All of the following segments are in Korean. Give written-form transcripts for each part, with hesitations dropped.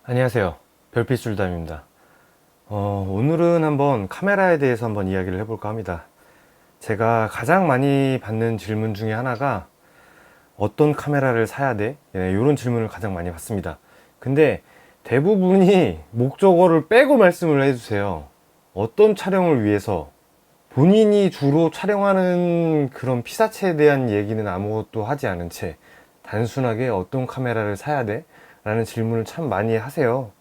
안녕하세요. 별빛술담입니다. 오늘은 한번 카메라에 대해서 한번 이야기를 해볼까 합니다. 제가 가장 많이 받는 질문 중에 하나가 어떤 카메라를 사야 돼? 이런 질문을 가장 많이 받습니다. 근데 대부분이 목적어를 빼고 말씀을 해주세요. 어떤 촬영을 위해서, 본인이 주로 촬영하는 그런 피사체에 대한 얘기는 아무것도 하지 않은 채 단순하게 어떤 카메라를 사야 돼? 라는 질문을 참 많이 하세요.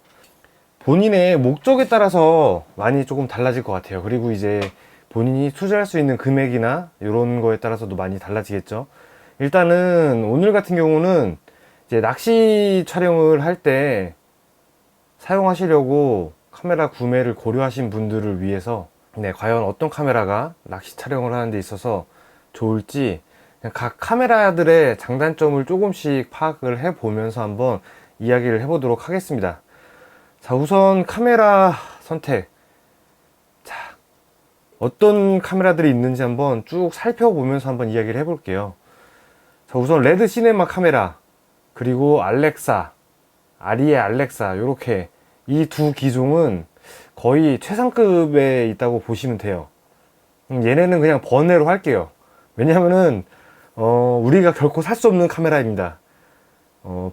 본인의 목적에 따라서 많이 조금 달라질 것 같아요. 그리고 이제 본인이 투자할 수 있는 금액이나 이런 거에 따라서도 많이 달라지겠죠. 일단은 오늘 같은 경우는 이제 낚시 촬영을 할 때 사용하시려고 카메라 구매를 고려하신 분들을 위해서 과연 어떤 카메라가 낚시 촬영을 하는 데 있어서 좋을지 각 카메라들의 장단점을 조금씩 파악을 해 보면서 한번 이야기를 해 보도록 하겠습니다. 자, 우선 카메라 선택. 자, 어떤 카메라들이 있는지 한번 쭉 살펴보면서 한번 이야기를 해 볼게요. 자, 우선 레드 시네마 카메라, 그리고 알렉사, 아리에 알렉사, 요렇게 이 두 기종은 거의 최상급에 있다고 보시면 돼요. 얘네는 그냥 번외로 할게요. 왜냐면은 우리가 결코 살 수 없는 카메라입니다.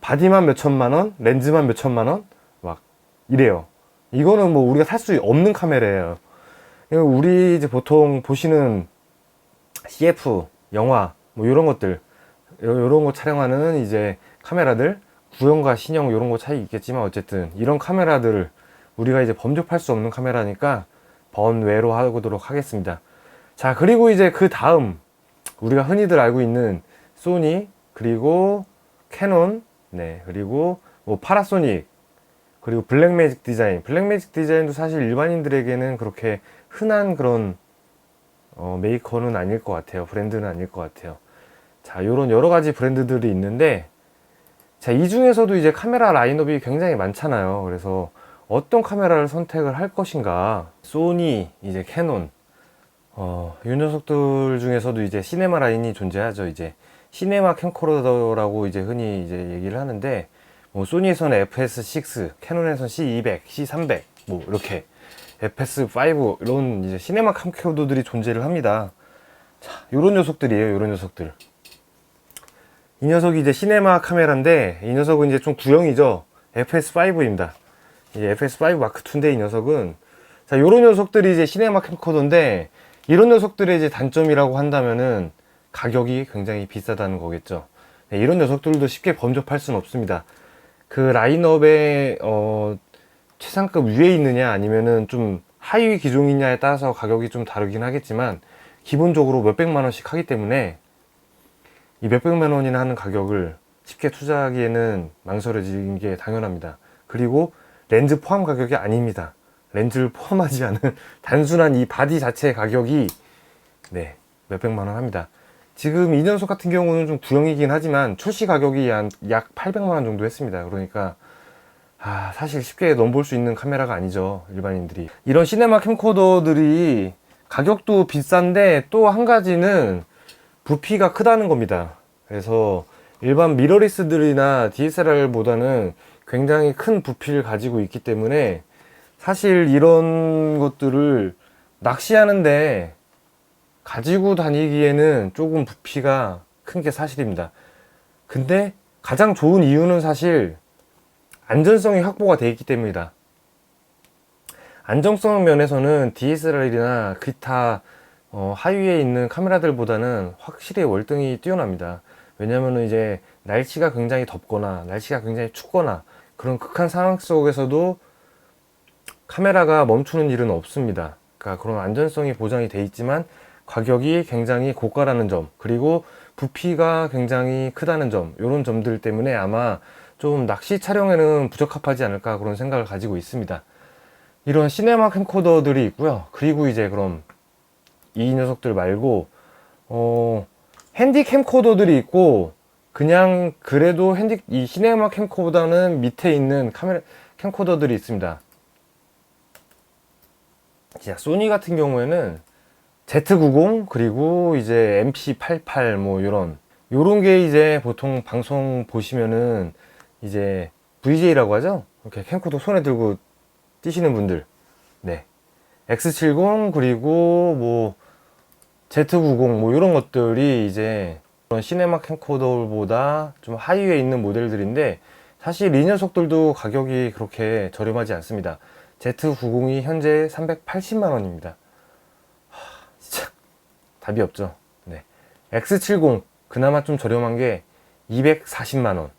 바디만 몇 천만 원, 렌즈만 몇 천만 원, 막 이래요. 이거는 뭐 우리가 살 수 없는 카메라예요. 우리 이제 보통 보시는 CF, 영화, 뭐 이런 것들, 이런 거 촬영하는 이제 카메라들, 구형과 신형 이런 거 차이 있겠지만 어쨌든 이런 카메라들을 우리가 이제 범접할 수 없는 카메라니까 번외로 하도록 하겠습니다. 자, 그리고 이제 그 다음 우리가 흔히들 알고 있는 소니, 그리고 캐논, 그리고 뭐 파라소닉, 그리고 블랙매직 디자인. 블랙매직 디자인도 사실 일반인들에게는 그렇게 흔한 그런 메이커는 아닐 것 같아요. 브랜드는 아닐 것 같아요. 자, 요런 여러 가지 브랜드들이 있는데, 자, 이 중에서도 이제 카메라 라인업이 굉장히 많잖아요. 그래서 어떤 카메라를 선택을 할 것인가. 소니, 이제 캐논, 이 녀석들 중에서도 이제 시네마 라인이 존재하죠. 이제 시네마 캠코더라고 이제 흔히 이제 얘기를 하는데, 뭐 소니에서는 FS6, 캐논에서는 C200, C300, 뭐 이렇게 FS5 이런 이제 시네마 캠코더들이 존재를 합니다. 자, 요런 녀석들이에요. 요런 녀석들. 이 녀석이 이제 시네마 카메라인데, 이 녀석은 이제 좀 구형이죠. FS5입니다. 이제 FS5 마크2인데 이 녀석은, 자, 요런 녀석들이 이제 시네마 캠코더인데, 이런 녀석들의 이제 단점이라고 한다면은 가격이 굉장히 비싸다는 거겠죠. 이런 녀석들도 쉽게 범접할 수는 없습니다. 그 라인업에 최상급 위에 있느냐 아니면은 좀 하위 기종이냐에 따라서 가격이 좀 다르긴 하겠지만 기본적으로 몇백만 원씩 하기 때문에 이 몇백만 원이나 하는 가격을 쉽게 투자하기에는 망설여지는 게 당연합니다. 그리고 렌즈 포함 가격이 아닙니다. 렌즈를 포함하지 않은 단순한 이 바디 자체의 가격이 몇백만 원 합니다. 지금 이 녀석 같은 경우는 좀 구형이긴 하지만 출시 가격이 약 800만 원 정도 했습니다. 그러니까 사실 쉽게 넘볼 수 있는 카메라가 아니죠. 일반인들이. 이런 시네마 캠코더들이 가격도 비싼데 또 한 가지는 부피가 크다는 겁니다. 그래서 일반 미러리스들이나 DSLR보다는 굉장히 큰 부피를 가지고 있기 때문에 사실 이런 것들을 낚시하는데 가지고 다니기에는 조금 부피가 큰 게 사실입니다. 근데 가장 좋은 이유는 사실 안전성이 확보가 되어 있기 때문이다. 안정성 면에서는 DSLR이나 기타 하위에 있는 카메라들보다는 확실히 월등히 뛰어납니다. 왜냐면은 이제 날씨가 굉장히 덥거나 날씨가 굉장히 춥거나 그런 극한 상황 속에서도 카메라가 멈추는 일은 없습니다. 그러니까 그런 안전성이 보장이 돼 있지만 가격이 굉장히 고가라는 점, 그리고 부피가 굉장히 크다는 점, 이런 점들 때문에 아마 좀 낚시 촬영에는 부적합하지 않을까 그런 생각을 가지고 있습니다. 이런 시네마 캠코더들이 있고요. 그리고 이제 그럼 이 녀석들 말고 핸디 캠코더들이 있고, 그냥 그래도 이 시네마 캠코더보다는 밑에 있는 카메라 캠코더들이 있습니다. 자, 소니 같은 경우에는 Z90, 그리고 이제 MP88 뭐 요런 게 이제 보통 방송 보시면은 이제 VJ라고 하죠. 이렇게 캠코더 손에 들고 뛰시는 분들, 네, X70 그리고 뭐 Z90 뭐 이런 것들이 이제 그런 시네마 캠코더보다 좀 하위에 있는 모델들인데, 사실 이 녀석들도 가격이 그렇게 저렴하지 않습니다. Z90이 현재 380만 원입니다. 진짜 답이 없죠. 네. X70 그나마 좀 저렴한 게 240만 원.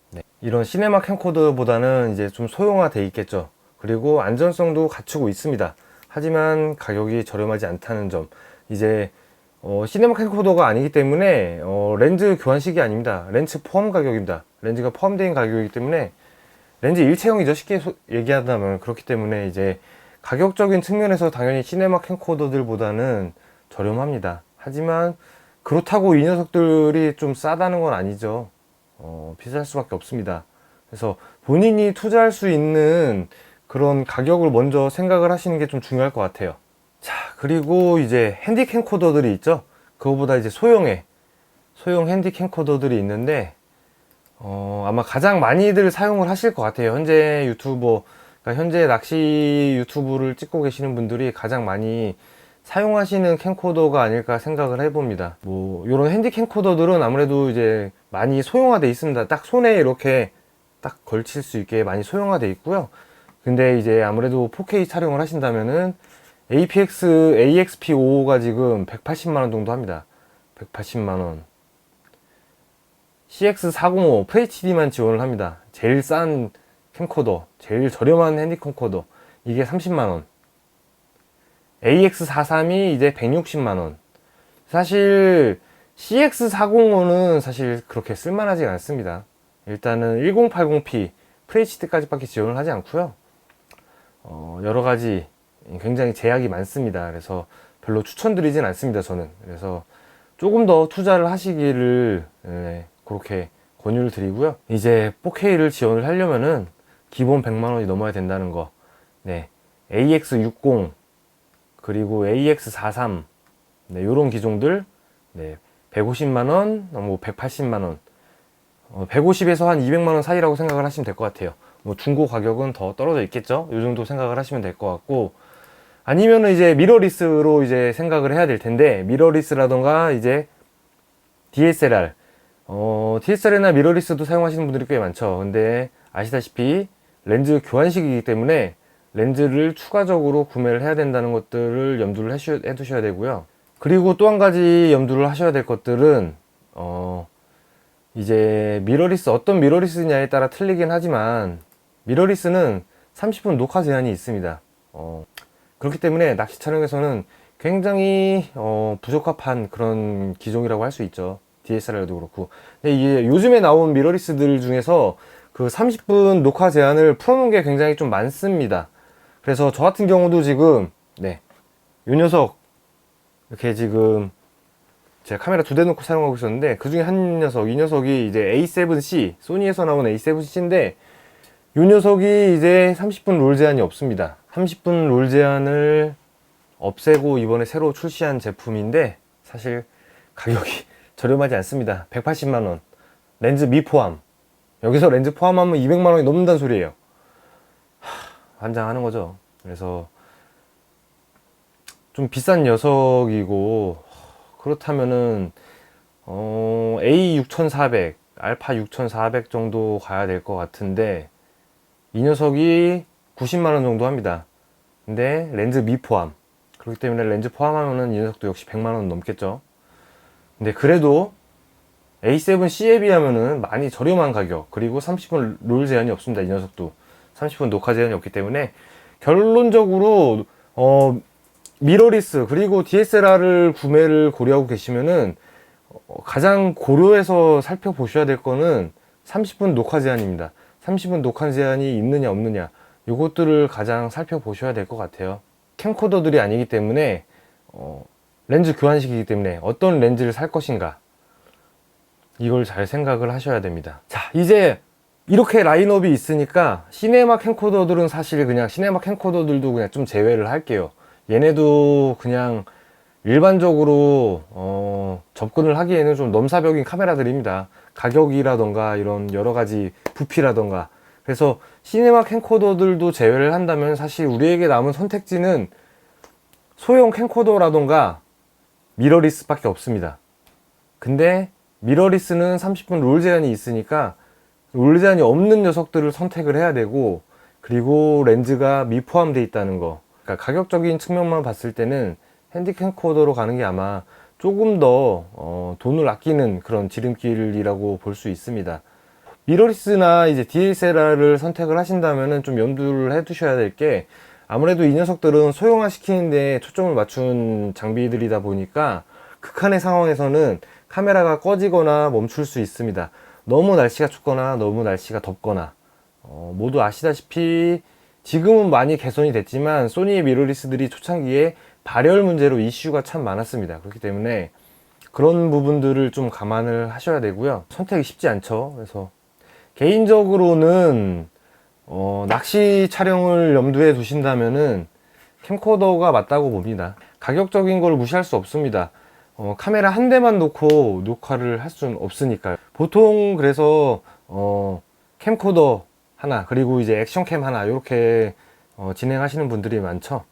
네. 이런 시네마 캠코더보다는 이제 좀 소형화돼 있겠죠. 그리고 안전성도 갖추고 있습니다. 하지만 가격이 저렴하지 않다는 점. 이제 시네마 캠코더가 아니기 때문에 렌즈 교환식이 아닙니다. 렌즈 포함 가격입니다. 렌즈가 포함된 가격이기 때문에 렌즈 일체형이죠. 쉽게 얘기하자면. 그렇기 때문에 이제 가격적인 측면에서 당연히 시네마 캠코더들보다는 저렴합니다. 하지만 그렇다고 이 녀석들이 좀 싸다는 건 아니죠. 비쌀 수밖에 없습니다. 그래서 본인이 투자할 수 있는 그런 가격을 먼저 생각을 하시는 게 좀 중요할 것 같아요. 자, 그리고 이제 핸디 캠코더들이 있죠. 그거보다 이제 소형 핸디 캠코더들이 있는데, 아마 가장 많이들 사용을 하실 것 같아요. 현재 유튜버, 그러니까 현재 낚시 유튜브를 찍고 계시는 분들이 가장 많이 사용하시는 캠코더가 아닐까 생각을 해봅니다. 뭐 이런 핸디 캠코더들은 아무래도 이제 많이 소형화돼 있습니다. 딱 손에 이렇게 딱 걸칠 수 있게 많이 소형화돼 있고요. 근데 이제 아무래도 4K 촬영을 하신다면은 AXP55가 지금 180만원 정도 합니다. 180만원. CX405 FHD만 지원을 합니다. 제일 싼 캠코더, 제일 저렴한 핸디 캠코더, 이게 30만원. AX43이 이제 160만원. 사실 CX405는 사실 그렇게 쓸만하지 않습니다. 일단은 1080p FHD까지 밖에 지원을 하지 않고요. 여러가지 굉장히 제약이 많습니다. 그래서 별로 추천드리진 않습니다, 저는. 그래서 조금 더 투자를 하시기를 그렇게 권유를 드리고요. 이제 4K를 지원을 하려면은 기본 100만원이 넘어야 된다는 거. 네. AX60 그리고 AX43 네, 요런 기종들 네, 150만원, 뭐 180만원 150에서 한 200만원 사이라고 생각을 하시면 될 것 같아요. 뭐 중고 가격은 더 떨어져 있겠죠. 요 정도 생각을 하시면 될 것 같고, 아니면은 이제 미러리스로 이제 생각을 해야 될 텐데, 미러리스라던가 이제 DSLR DSLR이나 미러리스도 사용하시는 분들이 꽤 많죠. 근데 아시다시피 렌즈 교환식이기 때문에 렌즈를 추가적으로 구매를 해야 된다는 것들을 염두를 해두셔야 되고요. 그리고 또 한 가지 염두를 하셔야 될 것들은 이제 미러리스, 어떤 미러리스냐에 따라 틀리긴 하지만 미러리스는 30분 녹화 제한이 있습니다. 그렇기 때문에 낚시 촬영에서는 굉장히 부적합한 그런 기종이라고 할 수 있죠. DSLR도 그렇고. 근데 이게 요즘에 나온 미러리스들 중에서 그 30분 녹화 제한을 풀어놓은 게 굉장히 좀 많습니다. 그래서 저 같은 경우도 지금 네, 요 녀석 이렇게 지금 제가 카메라 2대 놓고 촬영하고 있었는데, 그 중에 한 녀석, 이 녀석이 이제 A7C, 소니에서 나온 A7C인데, 이 녀석이 이제 30분 롤 제한이 없습니다. 30분 롤 제한을 없애고 이번에 새로 출시한 제품인데, 사실 가격이 저렴하지 않습니다. 180만원. 렌즈 미포함. 여기서 렌즈 포함하면 200만원이 넘는다는 소리예요. 환장하는 거죠. 그래서 좀 비싼 녀석이고, 그렇다면은 A6400, 알파 6400 정도 가야 될 것 같은데, 이 녀석이 90만원 정도 합니다. 근데 렌즈 미포함. 그렇기 때문에 렌즈 포함하면은 이 녀석도 역시 100만원 넘겠죠. 근데 그래도 A7C에 비하면은 많이 저렴한 가격, 그리고 30분 롤 제한이 없습니다. 이 녀석도 30분 녹화 제한이 없기 때문에 결론적으로 미러리스 그리고 DSLR을 구매를 고려하고 계시면은 가장 고려해서 살펴보셔야 될 거는 30분 녹화 제한입니다. 30분 녹화 제한이 있느냐 없느냐, 요것들을 가장 살펴보셔야 될 것 같아요. 캠코더들이 아니기 때문에 렌즈 교환식이기 때문에 어떤 렌즈를 살 것인가, 이걸 잘 생각을 하셔야 됩니다. 자, 이제 이렇게 라인업이 있으니까 시네마 캠코더들은 사실 그냥 시네마 캠코더들도 그냥 좀 제외를 할게요. 얘네도 그냥 일반적으로 접근을 하기에는 좀 넘사벽인 카메라들입니다. 가격이라던가 이런 여러가지 부피라던가. 그래서 시네마 캠코더들도 제외를 한다면 사실 우리에게 남은 선택지는 소형 캠코더라던가 미러리스밖에 없습니다. 근데 미러리스는 30분 롤 제한이 있으니까 롤 제한이 없는 녀석들을 선택을 해야 되고, 그리고 렌즈가 미포함되어 있다는 거. 그러니까 가격적인 측면만 봤을 때는 핸디 캠코더로 가는 게 아마 조금 더 돈을 아끼는 그런 지름길이라고 볼 수 있습니다. 미러리스나 이제 DSLR을 선택을 하신다면은 좀 염두를 해 두셔야 될 게, 아무래도 이 녀석들은 소형화 시키는데 초점을 맞춘 장비들이다 보니까 극한의 상황에서는 카메라가 꺼지거나 멈출 수 있습니다. 너무 날씨가 춥거나 너무 날씨가 덥거나, 모두 아시다시피 지금은 많이 개선이 됐지만 소니의 미러리스들이 초창기에 발열 문제로 이슈가 참 많았습니다. 그렇기 때문에 그런 부분들을 좀 감안을 하셔야 되고요. 선택이 쉽지 않죠. 그래서 개인적으로는 낚시 촬영을 염두에 두신다면은 캠코더가 맞다고 봅니다. 가격적인 걸 무시할 수 없습니다. 카메라 한 대만 놓고 녹화를 할 수는 없으니까요. 보통 그래서 캠코더 하나, 그리고 이제 액션캠 하나, 이렇게 진행하시는 분들이 많죠.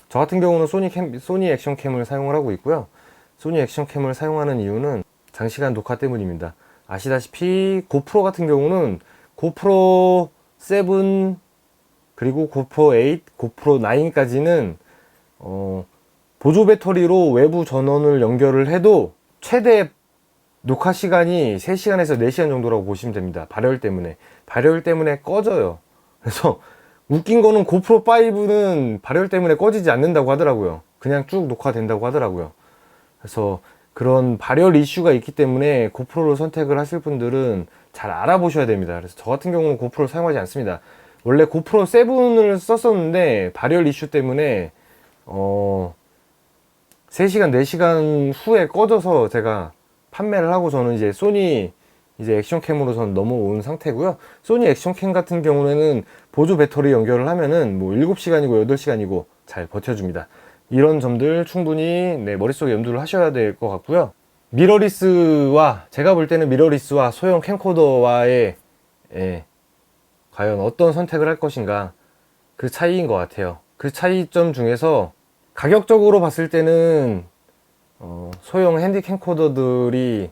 저 같은 경우는 소니 액션캠을 사용을 하고 있고요. 소니 액션캠을 사용하는 이유는 장시간 녹화 때문입니다. 아시다시피 고프로 같은 경우는 고프로 7, 그리고 고프로 8, 고프로 9까지는 보조 배터리로 외부 전원을 연결을 해도 최대 녹화 시간이 3시간에서 4시간 정도라고 보시면 됩니다. 발열 때문에 꺼져요. 그래서 웃긴 거는 고프로 5는 발열 때문에 꺼지지 않는다고 하더라고요. 그냥 쭉 녹화된다고 하더라고요. 그래서 그런 발열 이슈가 있기 때문에 고프로를 선택을 하실 분들은 잘 알아보셔야 됩니다. 그래서 저 같은 경우는 고프로를 사용하지 않습니다. 원래 고프로 7을 썼었는데 발열 이슈 때문에 3시간, 4시간 후에 꺼져서 제가 판매를 하고, 저는 이제 소니 액션캠으로 전 넘어온 상태고요. 소니 액션캠 같은 경우에는 보조 배터리 연결을 하면은 뭐 7시간이고 8시간이고 잘 버텨줍니다. 이런 점들 충분히 머릿속에 염두를 하셔야 될 것 같고요. 미러리스와, 제가 볼 때는 미러리스와 소형 캠코더와의 과연 어떤 선택을 할 것인가, 그 차이인 것 같아요. 그 차이점 중에서 가격적으로 봤을 때는 소형 핸디 캠코더들이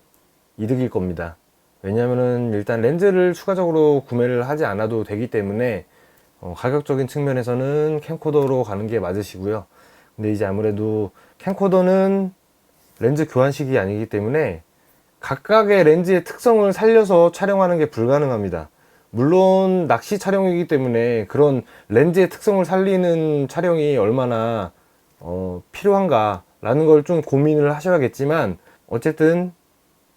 이득일 겁니다. 왜냐면은 일단 렌즈를 추가적으로 구매를 하지 않아도 되기 때문에 가격적인 측면에서는 캠코더로 가는 게 맞으시고요. 근데 이제 아무래도 캠코더는 렌즈 교환식이 아니기 때문에 각각의 렌즈의 특성을 살려서 촬영하는 게 불가능합니다. 물론 낚시 촬영이기 때문에 그런 렌즈의 특성을 살리는 촬영이 얼마나 필요한가 라는 걸 좀 고민을 하셔야겠지만, 어쨌든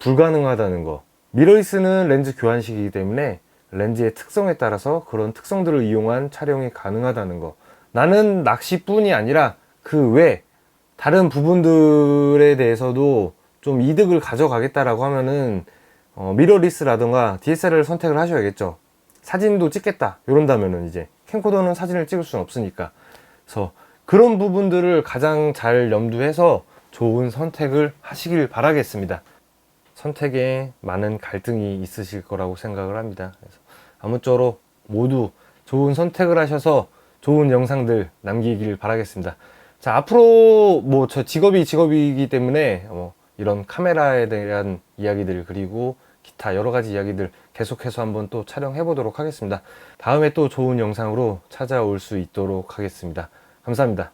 불가능하다는 거. 미러리스는 렌즈 교환식이기 때문에 렌즈의 특성에 따라서 그런 특성들을 이용한 촬영이 가능하다는 거. 나는 낚시뿐이 아니라 그 외 다른 부분들에 대해서도 좀 이득을 가져가겠다라고 하면은 미러리스라던가 DSLR을 선택을 하셔야겠죠. 사진도 찍겠다 이런다면은 이제 캠코더는 사진을 찍을 수는 없으니까. 그래서 그런 부분들을 가장 잘 염두해서 좋은 선택을 하시길 바라겠습니다. 선택에 많은 갈등이 있으실 거라고 생각을 합니다. 그래서 아무쪼록 모두 좋은 선택을 하셔서 좋은 영상들 남기길 바라겠습니다. 자, 앞으로 뭐 저 직업이기 때문에 이런 카메라에 대한 이야기들, 그리고 기타 여러 가지 이야기들 계속해서 한번 또 촬영해 보도록 하겠습니다. 다음에 또 좋은 영상으로 찾아올 수 있도록 하겠습니다. 감사합니다.